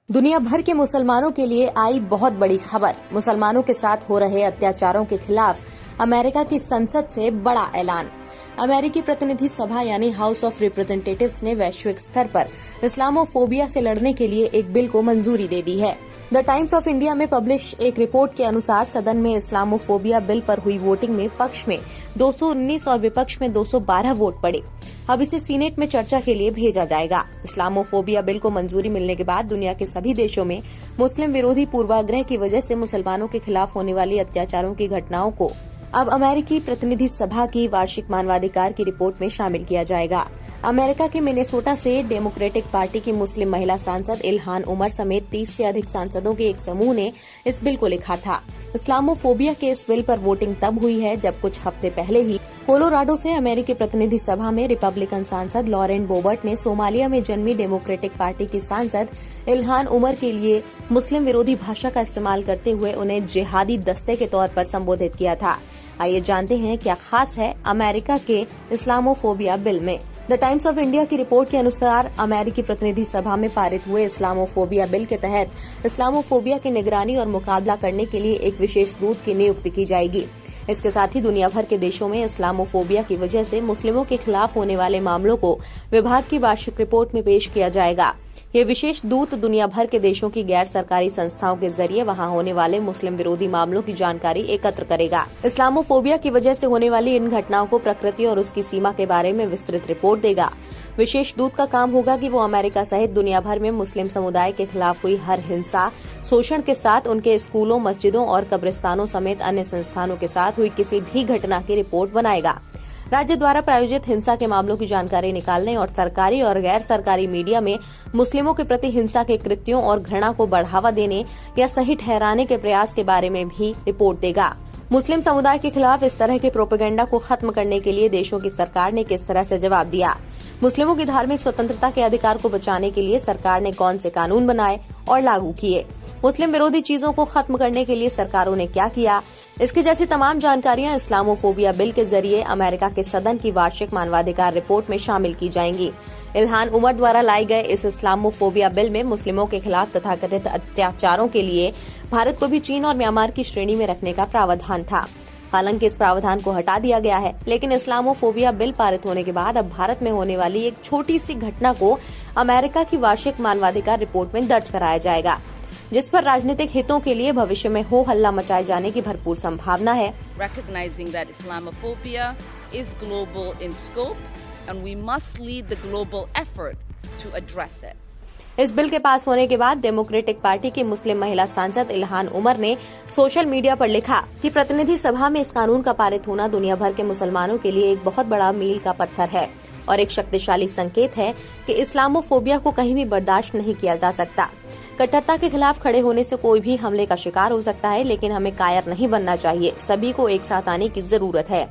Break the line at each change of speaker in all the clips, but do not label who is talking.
दुनिया भर के मुसलमानों के लिए आई बहुत बड़ी खबर। मुसलमानों के साथ हो रहे अत्याचारों के खिलाफ अमेरिका की संसद से बड़ा ऐलान। अमेरिकी प्रतिनिधि सभा यानी हाउस ऑफ रिप्रेजेंटेटिव्स ने वैश्विक स्तर पर इस्लामोफोबिया से लड़ने के लिए एक बिल को मंजूरी दे दी है। द टाइम्स ऑफ इंडिया में पब्लिश एक रिपोर्ट के अनुसार सदन में इस्लामोफोबिया बिल पर हुई वोटिंग में पक्ष में 219 और विपक्ष में 212 वोट पड़े। अब इसे सीनेट में चर्चा के लिए भेजा जाएगा। इस्लामोफोबिया बिल को मंजूरी मिलने के बाद दुनिया के सभी देशों में मुस्लिम विरोधी पूर्वाग्रह की वजह से मुसलमानों के खिलाफ होने वाली अत्याचारों की घटनाओं को अब अमेरिकी प्रतिनिधि सभा की वार्षिक मानवाधिकार की रिपोर्ट में शामिल किया जाएगा। अमेरिका के मिनेसोटा से डेमोक्रेटिक पार्टी की मुस्लिम महिला सांसद इल्हान उमर समेत 30 से अधिक सांसदों के एक समूह ने इस बिल को लिखा था। इस्लामोफोबिया के इस बिल पर वोटिंग तब हुई है जब कुछ हफ्ते पहले ही कोलोराडो से अमेरिकी प्रतिनिधि सभा में रिपब्लिकन सांसद लॉरेन बोबर्ट ने सोमालिया में जन्मी डेमोक्रेटिक पार्टी की सांसद इल्हान उमर के लिए मुस्लिम विरोधी भाषा का इस्तेमाल करते हुए उन्हें जिहादी दस्ते के तौर पर संबोधित किया था। आइए जानते हैं क्या खास है अमेरिका के इस्लामोफोबिया बिल में। द टाइम्स ऑफ इंडिया की रिपोर्ट के अनुसार अमेरिकी प्रतिनिधि सभा में पारित हुए इस्लामोफोबिया बिल के तहत इस्लामोफोबिया की निगरानी और मुकाबला करने के लिए एक विशेष दूत की नियुक्ति की जाएगी। इसके साथ ही दुनिया भर के देशों में इस्लामोफोबिया की वजह से मुस्लिमों के खिलाफ होने वाले मामलों को विभाग की वार्षिक रिपोर्ट में पेश किया जाएगा। ये विशेष दूत दुनिया भर के देशों की गैर सरकारी संस्थाओं के जरिए वहां होने वाले मुस्लिम विरोधी मामलों की जानकारी एकत्र करेगा। इस्लामोफोबिया की वजह से होने वाली इन घटनाओं को प्रकृति और उसकी सीमा के बारे में विस्तृत रिपोर्ट देगा। विशेष दूत का काम होगा कि वो अमेरिका सहित दुनिया भर में मुस्लिम समुदाय के खिलाफ हुई हर हिंसा, शोषण के साथ उनके स्कूलों, मस्जिदों और कब्रिस्तानों समेत अन्य संस्थानों के साथ हुई किसी भी घटना की रिपोर्ट बनाएगा। राज्य द्वारा प्रायोजित हिंसा के मामलों की जानकारी निकालने और सरकारी और गैर सरकारी मीडिया में मुस्लिमों के प्रति हिंसा के कृत्यों और घृणा को बढ़ावा देने या सही ठहराने के प्रयास के बारे में भी रिपोर्ट देगा। मुस्लिम समुदाय के खिलाफ इस तरह के प्रोपेगेंडा को खत्म करने के लिए देशों की सरकार ने किस तरह से जवाब दिया, मुस्लिमों की धार्मिक स्वतंत्रता के अधिकार को बचाने के लिए सरकार ने कौन से कानून बनाए और लागू किए, मुस्लिम विरोधी चीजों को खत्म करने के लिए सरकारों ने क्या किया, इसकी जैसी तमाम जानकारियां इस्लामोफोबिया बिल के जरिए अमेरिका के सदन की वार्षिक मानवाधिकार रिपोर्ट में शामिल की जाएंगी। इल्हान उमर द्वारा लाई गए इस इस्लामोफोबिया बिल में मुस्लिमों के खिलाफ तथाकथित अत्याचारों के लिए भारत को भी चीन और म्यांमार की श्रेणी में रखने का प्रावधान था। हालांकि इस प्रावधान को हटा दिया गया है, लेकिन इस्लामोफोबिया बिल पारित होने के बाद अब भारत में होने वाली एक छोटी सी घटना को अमेरिका की वार्षिक मानवाधिकार रिपोर्ट में दर्ज कराया जाएगा, जिस पर राजनीतिक हितों के लिए भविष्य में हो हल्ला मचाए जाने की भरपूर संभावना है।
Recognizing that Islamophobia is global in scope and we must lead the global effort to address it.
इस बिल के पास होने के बाद डेमोक्रेटिक पार्टी की मुस्लिम महिला सांसद इल्हान उमर ने सोशल मीडिया पर लिखा कि प्रतिनिधि सभा में इस कानून का पारित होना दुनिया भर के मुसलमानों के लिए एक बहुत बड़ा मील का पत्थर है और एक शक्तिशाली संकेत है कि इस्लामोफोबिया को कहीं भी बर्दाश्त नहीं किया जा सकता। कट्टरता के खिलाफ खड़े होने से कोई भी हमले का शिकार हो सकता है, लेकिन हमें कायर नहीं बनना चाहिए। सभी को एक साथ आने की जरूरत है।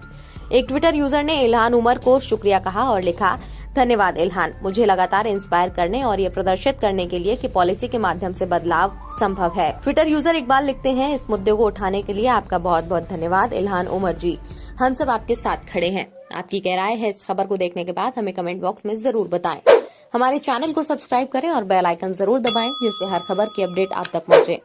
एक ट्विटर यूजर ने इल्हान उमर को शुक्रिया कहा और लिखा, धन्यवाद इल्हान, मुझे लगातार इंस्पायर करने और ये प्रदर्शित करने के लिए कि पॉलिसी के माध्यम से बदलाव संभव है। ट्विटर यूजर इकबाल लिखते हैं, इस मुद्दे को उठाने के लिए आपका बहुत बहुत धन्यवाद इल्हान उमर जी, हम सब आपके साथ खड़े हैं। आपकी क्या राय है इस खबर को देखने के बाद हमें कमेंट बॉक्स में जरूर बताएं। हमारे चैनल को सब्सक्राइब करें और बेल आइकन जरूर दबाएं, जिससे हर खबर की अपडेट आप तक पहुंचे।